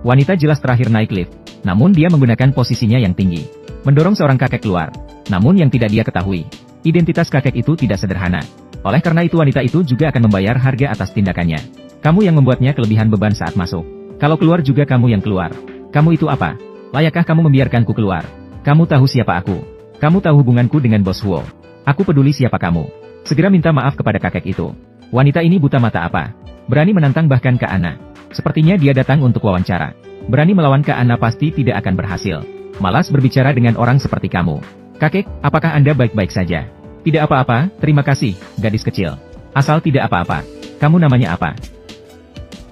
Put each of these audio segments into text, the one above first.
Wanita jelas terakhir naik lift, namun dia menggunakan posisinya yang tinggi, mendorong seorang kakek keluar. Namun yang tidak dia ketahui, identitas kakek itu tidak sederhana. Oleh karena itu wanita itu juga akan membayar harga atas tindakannya. Kamu yang membuatnya kelebihan beban saat masuk. Kalau keluar juga kamu yang keluar. Kamu itu apa? Layakkah kamu membiarkanku keluar? Kamu tahu siapa aku? Kamu tahu hubunganku dengan Bos Huo? Aku peduli siapa kamu. Segera minta maaf kepada kakek itu. Wanita ini buta mata apa? Berani menantang bahkan Kak Ana. Sepertinya dia datang untuk wawancara. Berani melawan Kak Ana pasti tidak akan berhasil. Malas berbicara dengan orang seperti kamu. Kakek, apakah Anda baik-baik saja? Tidak apa-apa, terima kasih, gadis kecil. Asal tidak apa-apa. Kamu namanya apa?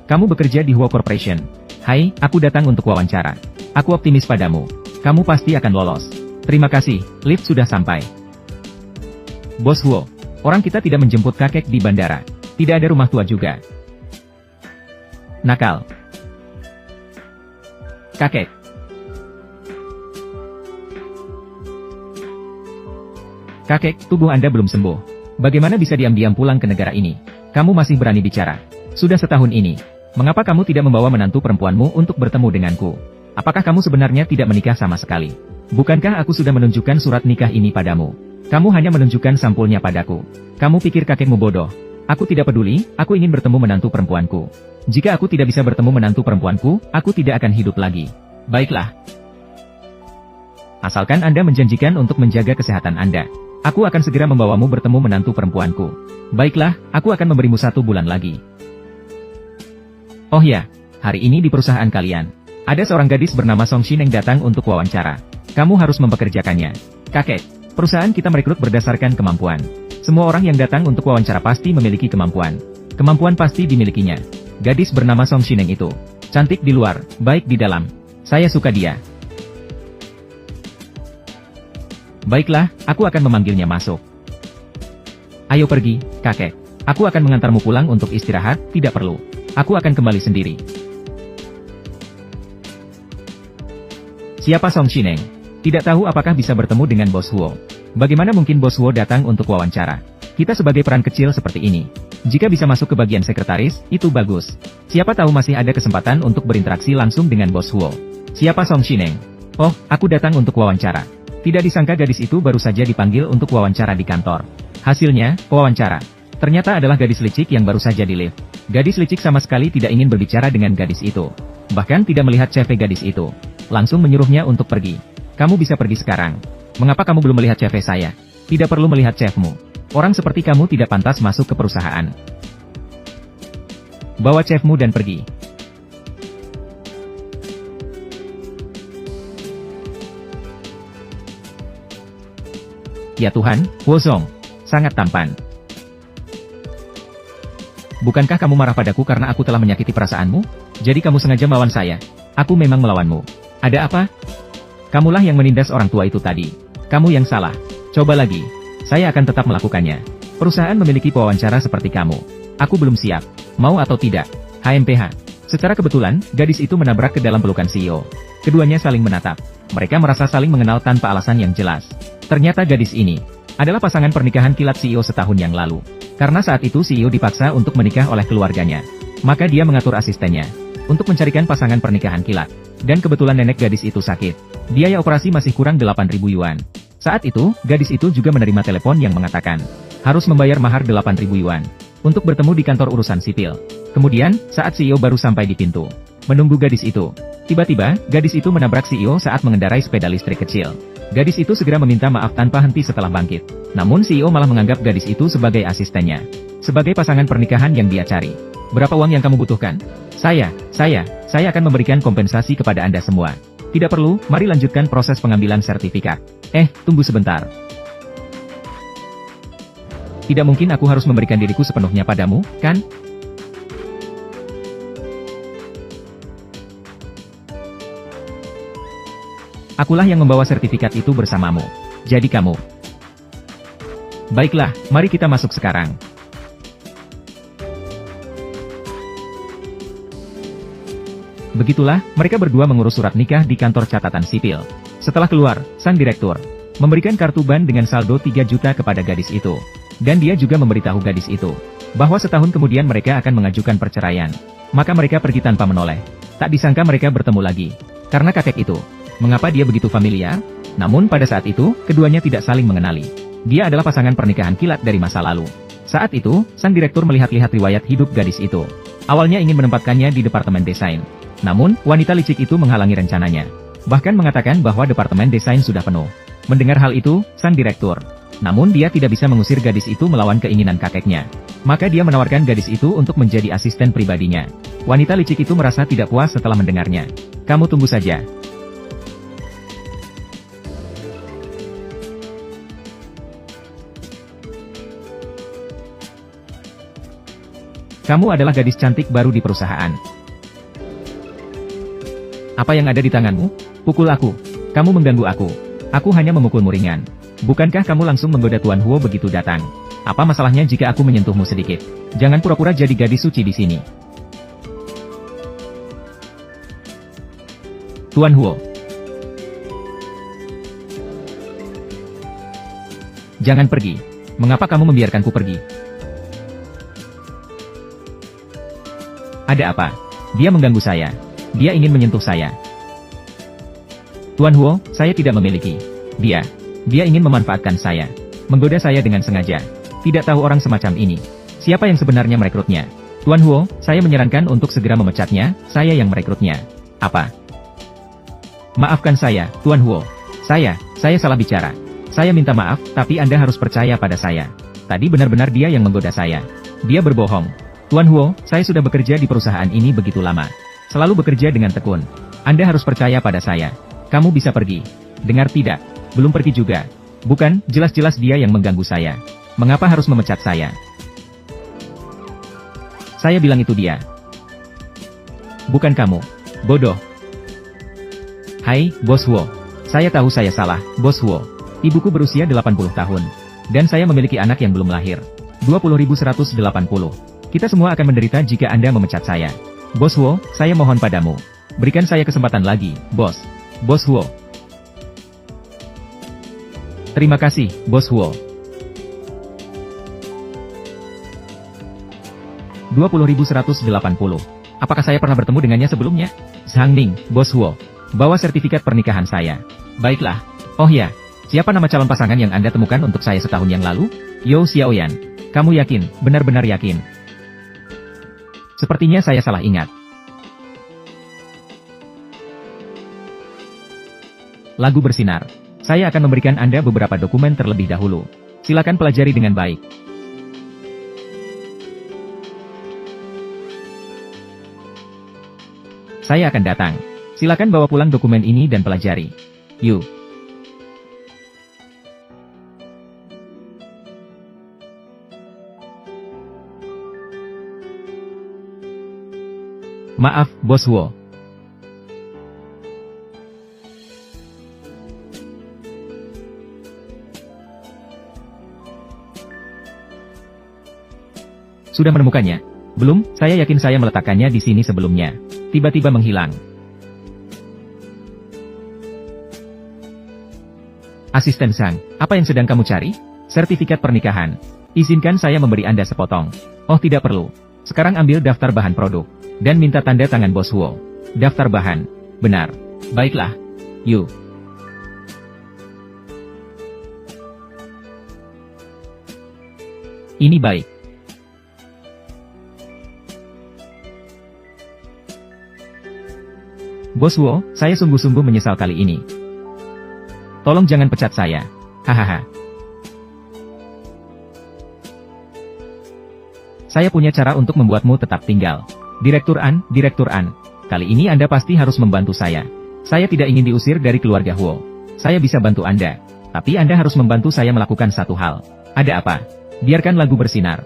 Kamu bekerja di Huo Corporation. Hai, aku datang untuk wawancara. Aku optimis padamu. Kamu pasti akan lolos. Terima kasih, lift sudah sampai. Bos Huo, orang kita tidak menjemput kakek di bandara. Tidak ada rumah tua juga. Nakal. Kakek. Kakek, tubuh Anda belum sembuh. Bagaimana bisa diam-diam pulang ke negara ini? Kamu masih berani bicara. Sudah setahun ini. Mengapa kamu tidak membawa menantu perempuanmu untuk bertemu denganku? Apakah kamu sebenarnya tidak menikah sama sekali? Bukankah aku sudah menunjukkan surat nikah ini padamu? Kamu hanya menunjukkan sampulnya padaku. Kamu pikir kakekmu bodoh? Aku tidak peduli, aku ingin bertemu menantu perempuanku. Jika aku tidak bisa bertemu menantu perempuanku, aku tidak akan hidup lagi. Baiklah. Asalkan Anda menjanjikan untuk menjaga kesehatan Anda. Aku akan segera membawamu bertemu menantu perempuanku. Baiklah, aku akan memberimu 1 bulan lagi. Oh ya, hari ini di perusahaan kalian, ada seorang gadis bernama Song Shin yang datang untuk wawancara. Kamu harus mempekerjakannya. Kakek, perusahaan kita merekrut berdasarkan kemampuan. Semua orang yang datang untuk wawancara pasti memiliki kemampuan. Kemampuan pasti dimilikinya. Gadis bernama Song Shin itu. Cantik di luar, baik di dalam. Saya suka dia. Baiklah, aku akan memanggilnya masuk. Ayo pergi, kakek. Aku akan mengantarmu pulang untuk istirahat, tidak perlu. Aku akan kembali sendiri. Siapa Song Shineng? Tidak tahu apakah bisa bertemu dengan Bos Huo. Bagaimana mungkin Bos Huo datang untuk wawancara? Kita sebagai peran kecil seperti ini. Jika bisa masuk ke bagian sekretaris, itu bagus. Siapa tahu masih ada kesempatan untuk berinteraksi langsung dengan Bos Huo. Siapa Song Shineng? Oh, aku datang untuk wawancara. Tidak disangka gadis itu baru saja dipanggil untuk wawancara di kantor. Hasilnya, wawancara. Ternyata adalah gadis licik yang baru saja di lift. Gadis licik sama sekali tidak ingin berbicara dengan gadis itu. Bahkan tidak melihat CV gadis itu. Langsung menyuruhnya untuk pergi. Kamu bisa pergi sekarang. Mengapa kamu belum melihat CV saya? Tidak perlu melihat CV-mu. Orang seperti kamu tidak pantas masuk ke perusahaan. Bawa CV-mu dan pergi. Ya Tuhan, Huo Zong. Sangat tampan. Bukankah kamu marah padaku karena aku telah menyakiti perasaanmu? Jadi kamu sengaja melawan saya. Aku memang melawanmu. Ada apa? Kamulah yang menindas orang tua itu tadi. Kamu yang salah. Coba lagi. Saya akan tetap melakukannya. Perusahaan memiliki pewawancara seperti kamu. Aku belum siap. Mau atau tidak? HMPH. Secara kebetulan, gadis itu menabrak ke dalam pelukan CEO. Keduanya saling menatap. Mereka merasa saling mengenal tanpa alasan yang jelas. Ternyata gadis ini adalah pasangan pernikahan kilat CEO setahun yang lalu. Karena saat itu CEO dipaksa untuk menikah oleh keluarganya. Maka dia mengatur asistennya untuk mencarikan pasangan pernikahan kilat. Dan kebetulan nenek gadis itu sakit. Biaya operasi masih kurang 8.000 yuan. Saat itu, gadis itu juga menerima telepon yang mengatakan harus membayar mahar 8.000 yuan untuk bertemu di kantor urusan sipil. Kemudian, saat CEO baru sampai di pintu, menunggu gadis itu. Tiba-tiba, gadis itu menabrak CEO saat mengendarai sepeda listrik kecil. Gadis itu segera meminta maaf tanpa henti setelah bangkit. Namun CEO malah menganggap gadis itu sebagai asistennya. Sebagai pasangan pernikahan yang dia cari. Berapa uang yang kamu butuhkan? Saya akan memberikan kompensasi kepada Anda semua. Tidak perlu, mari lanjutkan proses pengambilan sertifikat. Tunggu sebentar. Tidak mungkin aku harus memberikan diriku sepenuhnya padamu, kan? Akulah yang membawa sertifikat itu bersamamu. Jadi kamu. Baiklah, mari kita masuk sekarang. Begitulah, mereka berdua mengurus surat nikah di kantor catatan sipil. Setelah keluar, sang direktur memberikan kartu ban dengan saldo 3 juta kepada gadis itu. Dan dia juga memberitahu gadis itu bahwa setahun kemudian mereka akan mengajukan perceraian. Maka mereka pergi tanpa menoleh. Tak disangka mereka bertemu lagi. Karena kakek itu, mengapa dia begitu familiar? Namun pada saat itu, keduanya tidak saling mengenali. Dia adalah pasangan pernikahan kilat dari masa lalu. Saat itu, sang direktur melihat-lihat riwayat hidup gadis itu. Awalnya ingin menempatkannya di departemen desain. Namun, wanita licik itu menghalangi rencananya. Bahkan mengatakan bahwa departemen desain sudah penuh. Mendengar hal itu, sang direktur. Namun dia tidak bisa mengusir gadis itu melawan keinginan kakeknya. Maka dia menawarkan gadis itu untuk menjadi asisten pribadinya. Wanita licik itu merasa tidak puas setelah mendengarnya. Kamu tunggu saja. Kamu adalah gadis cantik baru di perusahaan. Apa yang ada di tanganmu? Pukul aku. Kamu mengganggu aku. Aku hanya memukulmu ringan. Bukankah kamu langsung menggoda Tuan Huo begitu datang? Apa masalahnya jika aku menyentuhmu sedikit? Jangan pura-pura jadi gadis suci di sini. Tuan Huo. Jangan pergi. Mengapa kamu membiarkanku pergi? Ada apa? Dia mengganggu saya. Dia ingin menyentuh saya. Tuan Huo, saya tidak memiliki. Dia ingin memanfaatkan saya. Menggoda saya dengan sengaja. Tidak tahu orang semacam ini. Siapa yang sebenarnya merekrutnya? Tuan Huo, saya menyarankan untuk segera memecatnya, saya yang merekrutnya. Apa? Maafkan saya, Tuan Huo. Saya salah bicara. Saya minta maaf, tapi Anda harus percaya pada saya. Tadi benar-benar dia yang menggoda saya. Dia berbohong. Tuan Huo, saya sudah bekerja di perusahaan ini begitu lama. Selalu bekerja dengan tekun. Anda harus percaya pada saya. Kamu bisa pergi. Dengar tidak? Belum pergi juga. Bukan, jelas-jelas dia yang mengganggu saya. Mengapa harus memecat saya? Saya bilang itu dia. Bukan kamu. Bodoh. Hai, Bos Huo. Saya tahu saya salah, Bos Huo. Ibuku berusia 80 tahun. Dan saya memiliki anak yang belum lahir. 20.180. Kita semua akan menderita jika Anda memecat saya. Bos Huo, saya mohon padamu. Berikan saya kesempatan lagi, Bos. Bos Huo. Terima kasih, Bos Huo. 20.180. Apakah saya pernah bertemu dengannya sebelumnya? Zhang Ning, Bos Huo. Bawa sertifikat pernikahan saya. Baiklah. Oh ya, siapa nama calon pasangan yang Anda temukan untuk saya setahun yang lalu? Yo Xiaoyan. Kamu yakin, benar-benar yakin? Sepertinya saya salah ingat. Lagu bersinar. Saya akan memberikan Anda beberapa dokumen terlebih dahulu. Silakan pelajari dengan baik. Saya akan datang. Silakan bawa pulang dokumen ini dan pelajari. Yuk. Maaf, Bos Huo. Sudah menemukannya? Belum, saya yakin saya meletakkannya di sini sebelumnya. Tiba-tiba menghilang. Asisten Sang, apa yang sedang kamu cari? Sertifikat pernikahan. Izinkan saya memberi Anda sepotong. Oh tidak perlu. Sekarang ambil daftar bahan produk. Dan minta tanda tangan Bos Huo. Daftar bahan. Benar. Baiklah. Yuk. Ini baik. Bos Huo, saya sungguh-sungguh menyesal kali ini. Tolong jangan pecat saya. Hahaha. Saya punya cara untuk membuatmu tetap tinggal. Direktur An. Kali ini Anda pasti harus membantu saya. Saya tidak ingin diusir dari keluarga Huo. Saya bisa bantu Anda. Tapi Anda harus membantu saya melakukan satu hal. Ada apa? Biarkan lagu bersinar.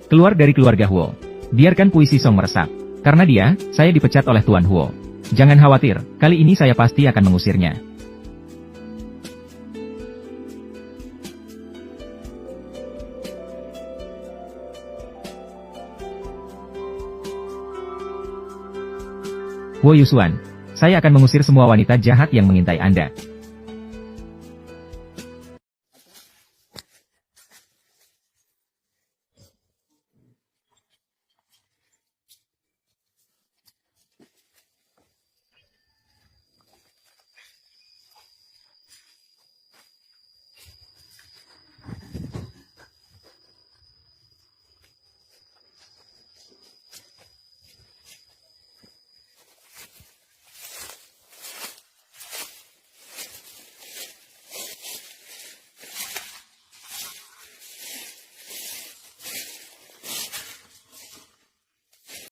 Keluar dari keluarga Huo. Biarkan puisi Song meresap. Karena dia, saya dipecat oleh Tuan Huo. Jangan khawatir, kali ini saya pasti akan mengusirnya. Huo Yusuan, saya akan mengusir semua wanita jahat yang mengintai Anda.